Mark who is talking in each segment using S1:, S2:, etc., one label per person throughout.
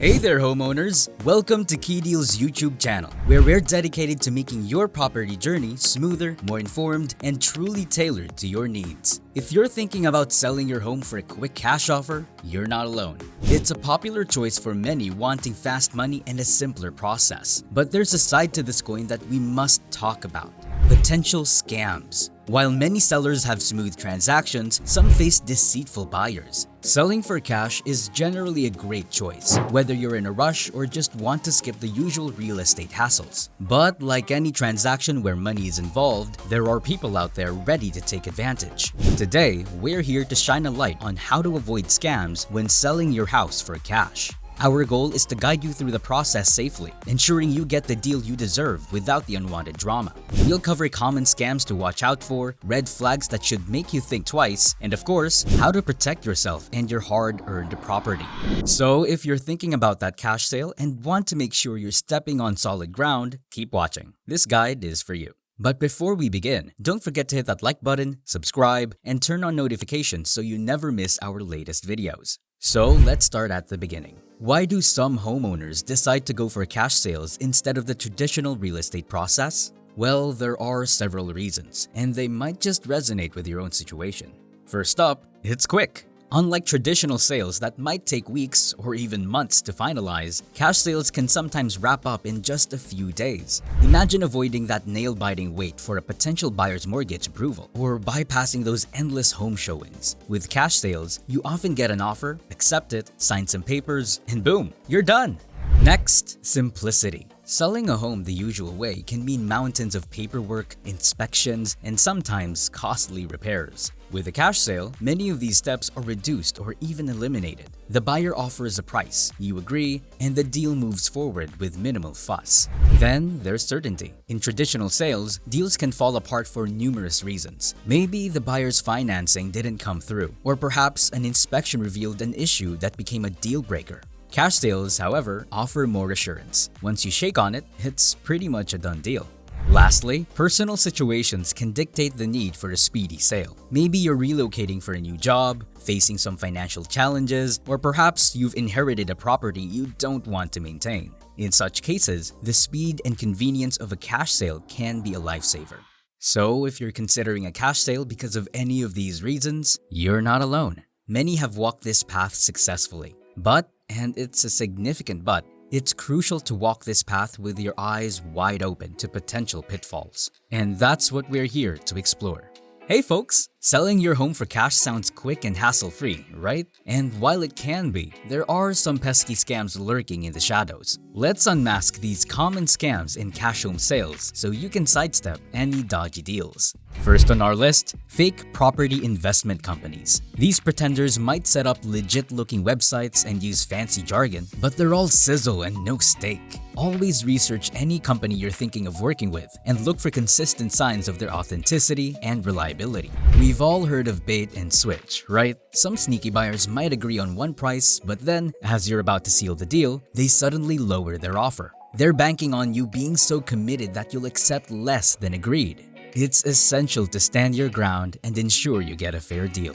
S1: Hey there, homeowners! Welcome to Key Deal's YouTube channel, where we're dedicated to making your property journey smoother, more informed, and truly tailored to your needs. If you're thinking about selling your home for a quick cash offer, you're not alone. It's a popular choice for many wanting fast money and a simpler process. But there's a side to this coin that we must talk about: potential scams. While many sellers have smooth transactions, some face deceitful buyers. Selling for cash is generally a great choice, whether you're in a rush or just want to skip the usual real estate hassles. But like any transaction where money is involved, there are people out there ready to take advantage. Today, we're here to shine a light on how to avoid scams when selling your house for cash. Our goal is to guide you through the process safely, ensuring you get the deal you deserve without the unwanted drama. We'll cover common scams to watch out for, red flags that should make you think twice, and of course, how to protect yourself and your hard-earned property. So if you're thinking about that cash sale and want to make sure you're stepping on solid ground, keep watching. This guide is for you. But before we begin, don't forget to hit that like button, subscribe, and turn on notifications so you never miss our latest videos. So let's start at the beginning. Why do some homeowners decide to go for cash sales instead of the traditional real estate process? Well, there are several reasons, and they might just resonate with your own situation. First up, it's quick. Unlike traditional sales that might take weeks or even months to finalize, cash sales can sometimes wrap up in just a few days. Imagine avoiding that nail-biting wait for a potential buyer's mortgage approval or bypassing those endless home showings. With cash sales, you often get an offer, accept it, sign some papers, and boom, you're done. Next, simplicity. Selling a home the usual way can mean mountains of paperwork, inspections, and sometimes costly repairs. With a cash sale, many of these steps are reduced or even eliminated. The buyer offers a price, you agree, and the deal moves forward with minimal fuss. Then there's certainty. In traditional sales, deals can fall apart for numerous reasons. Maybe the buyer's financing didn't come through, or perhaps an inspection revealed an issue that became a deal breaker. Cash sales, however, offer more assurance. Once you shake on it, it's pretty much a done deal. Lastly, personal situations can dictate the need for a speedy sale. Maybe you're relocating for a new job, facing some financial challenges, or perhaps you've inherited a property you don't want to maintain. In such cases, the speed and convenience of a cash sale can be a lifesaver. So if you're considering a cash sale because of any of these reasons, you're not alone. Many have walked this path successfully. But, and it's a significant but, it's crucial to walk this path with your eyes wide open to potential pitfalls. And that's what we're here to explore. Hey folks! Selling your home for cash sounds quick and hassle-free, right? And while it can be, there are some pesky scams lurking in the shadows. Let's unmask these common scams in cash home sales so you can sidestep any dodgy deals. First on our list, fake property investment companies. These pretenders might set up legit-looking websites and use fancy jargon, but they're all sizzle and no steak. Always research any company you're thinking of working with and look for consistent signs of their authenticity and reliability. We've all heard of bait and switch, right? Some sneaky buyers might agree on one price, but then, as you're about to seal the deal, they suddenly lower their offer. They're banking on you being so committed that you'll accept less than agreed. It's essential to stand your ground and ensure you get a fair deal.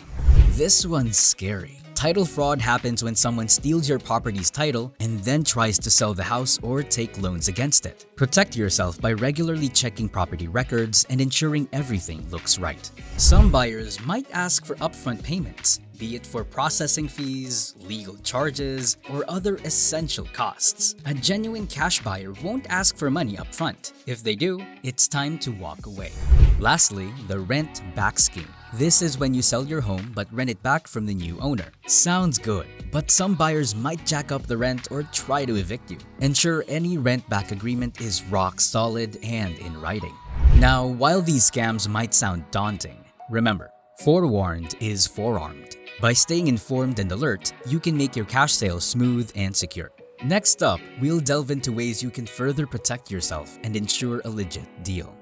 S1: This one's scary. Title fraud happens when someone steals your property's title and then tries to sell the house or take loans against it. Protect yourself by regularly checking property records and ensuring everything looks right. Some buyers might ask for upfront payments, be it for processing fees, legal charges, or other essential costs. A genuine cash buyer won't ask for money upfront. If they do, it's time to walk away. Lastly, the rent-back scheme. This is when you sell your home but rent it back from the new owner. Sounds good, but some buyers might jack up the rent or try to evict you. Ensure any rent-back agreement is rock solid and in writing. Now, while these scams might sound daunting, remember, forewarned is forearmed. By staying informed and alert, you can make your cash sale smooth and secure. Next up, we'll delve into ways you can further protect yourself and ensure a legit deal.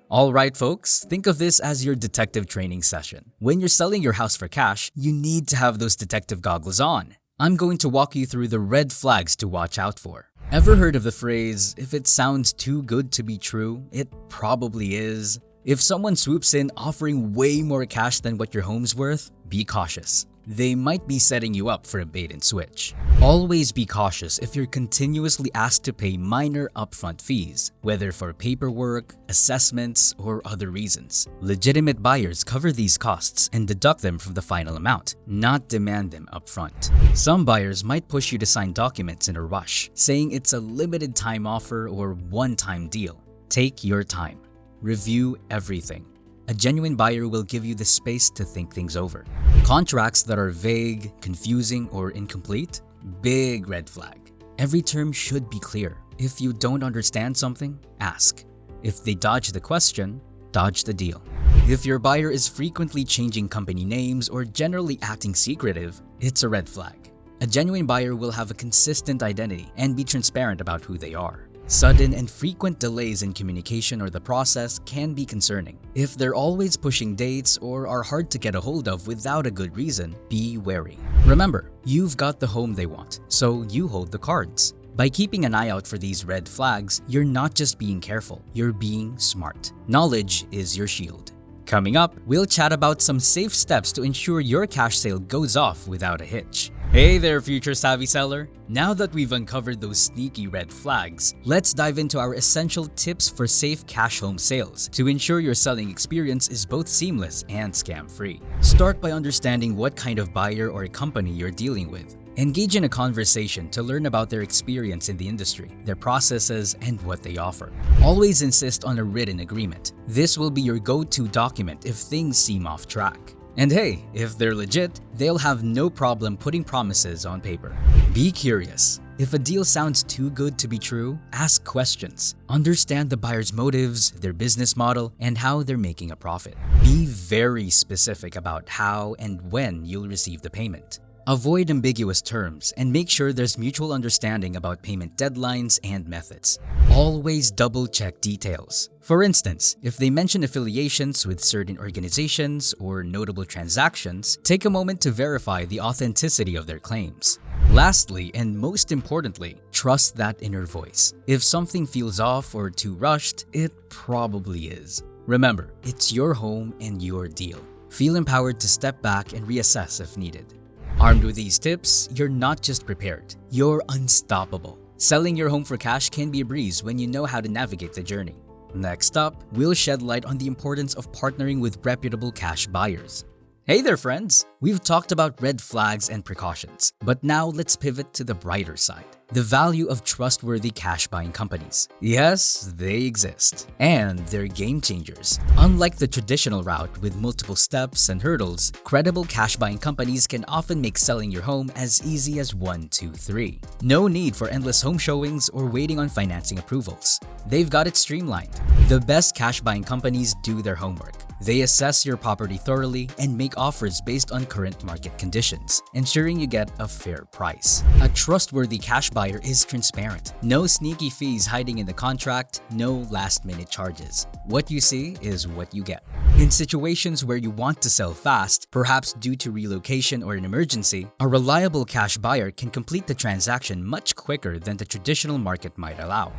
S1: Alright folks, think of this as your detective training session. When you're selling your house for cash, you need to have those detective goggles on. I'm going to walk you through the red flags to watch out for. Ever heard of the phrase, if it sounds too good to be true, it probably is? If someone swoops in offering way more cash than what your home's worth, be cautious. they might be setting you up for a bait and switch. Always be cautious if you're continuously asked to pay minor upfront fees, whether for paperwork, assessments, or other reasons. Legitimate buyers cover these costs and deduct them from the final amount, not demand them upfront. Some buyers might push you to sign documents in a rush, saying it's a limited time offer or one-time deal. Take your time. Review everything. A genuine buyer will give you the space to think things over. Contracts that are vague, confusing, or incomplete? Big red flag. Every term should be clear. If you don't understand something, ask. If they dodge the question, dodge the deal. If your buyer is frequently changing company names or generally acting secretive, it's a red flag. A genuine buyer will have a consistent identity and be transparent about who they are. Sudden and frequent delays in communication or the process can be concerning. If they're always pushing dates or are hard to get a hold of without a good reason, be wary. Remember, you've got the home they want, so you hold the cards. By keeping an eye out for these red flags, you're not just being careful, you're being smart. Knowledge is your shield. Coming up, we'll chat about some safe steps to ensure your cash sale goes off without a hitch. Hey there, future savvy seller! Now that we've uncovered those sneaky red flags, let's dive into our essential tips for safe cash home sales to ensure your selling experience is both seamless and scam-free. Start by understanding what kind of buyer or company you're dealing with. Engage in a conversation to learn about their experience in the industry, their processes, and what they offer. Always insist on a written agreement. This will be your go-to document if things seem off track. And hey, if they're legit, they'll have no problem putting promises on paper. Be curious. If a deal sounds too good to be true, ask questions. Understand the buyer's motives, their business model, and how they're making a profit. Be very specific about how and when you'll receive the payment. Avoid ambiguous terms and make sure there's mutual understanding about payment deadlines and methods. Always double-check details. For instance, if they mention affiliations with certain organizations or notable transactions, take a moment to verify the authenticity of their claims. Lastly, and most importantly, trust that inner voice. If something feels off or too rushed, it probably is. Remember, it's your home and your deal. Feel empowered to step back and reassess if needed. Armed with these tips, you're not just prepared, you're unstoppable. Selling your home for cash can be a breeze when you know how to navigate the journey. Next up, we'll shed light on the importance of partnering with reputable cash buyers. Hey there, friends! We've talked about red flags and precautions, but now let's pivot to the brighter side. The value of trustworthy cash buying companies. Yes, they exist, and they're game changers. Unlike the traditional route with multiple steps and hurdles, credible cash buying companies can often make selling your home as easy as 1, 2, 3. No need for endless home showings or waiting on financing approvals. They've got it streamlined. The best cash buying companies do their homework. They assess your property thoroughly and make offers based on current market conditions, ensuring you get a fair price. A trustworthy cash buyer is transparent. No sneaky fees hiding in the contract, no last-minute charges. What you see is what you get. In situations where you want to sell fast, perhaps due to relocation or an emergency, a reliable cash buyer can complete the transaction much quicker than the traditional market might allow.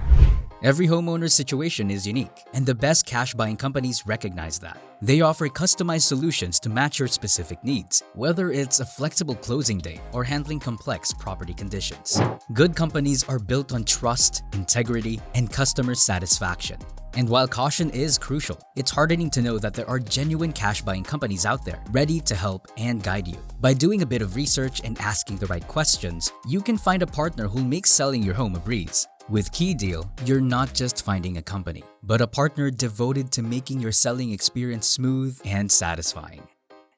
S1: Every homeowner's situation is unique, and the best cash buying companies recognize that. They offer customized solutions to match your specific needs, whether it's a flexible closing date or handling complex property conditions. Good companies are built on trust, integrity, and customer satisfaction. And while caution is crucial, it's heartening to know that there are genuine cash buying companies out there ready to help and guide you. By doing a bit of research and asking the right questions, you can find a partner who'll make selling your home a breeze. With Key Deal, you're not just finding a company, but a partner devoted to making your selling experience smooth and satisfying.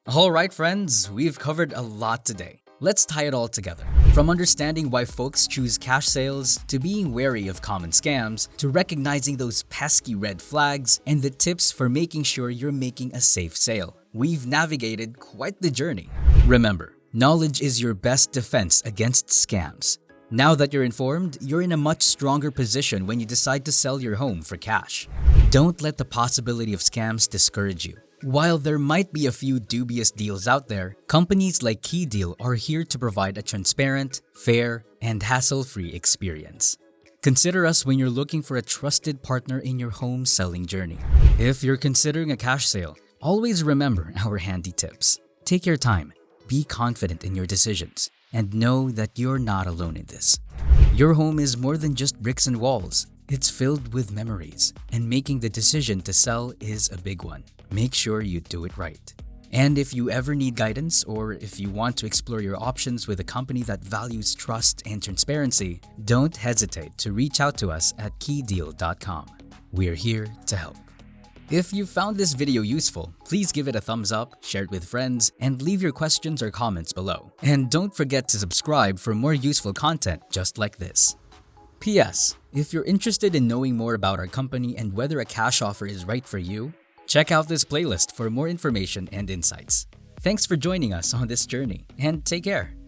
S1: Alright friends, we've covered a lot today. Let's tie it all together. From understanding why folks choose cash sales, to being wary of common scams, to recognizing those pesky red flags, and the tips for making sure you're making a safe sale. We've navigated quite the journey. Remember, knowledge is your best defense against scams. Now that you're informed, you're in a much stronger position when you decide to sell your home for cash. Don't let the possibility of scams discourage you. While there might be a few dubious deals out there, companies like Key Deal are here to provide a transparent, fair, and hassle-free experience. Consider us when you're looking for a trusted partner in your home selling journey. If you're considering a cash sale, always remember our handy tips. Take your time. be confident in your decisions and know that you're not alone in this. Your home is more than just bricks and walls. It's filled with memories, and making the decision to sell is a big one. Make sure you do it right. And if you ever need guidance, or if you want to explore your options with a company that values trust and transparency, don't hesitate to reach out to us at keydeal.com. We're here to help. If you found this video useful, please give it a thumbs up, share it with friends, and leave your questions or comments below. And don't forget to subscribe for more useful content just like this. P.S. If you're interested in knowing more about our company and whether a cash offer is right for you, check out this playlist for more information and insights. Thanks for joining us on this journey, and take care.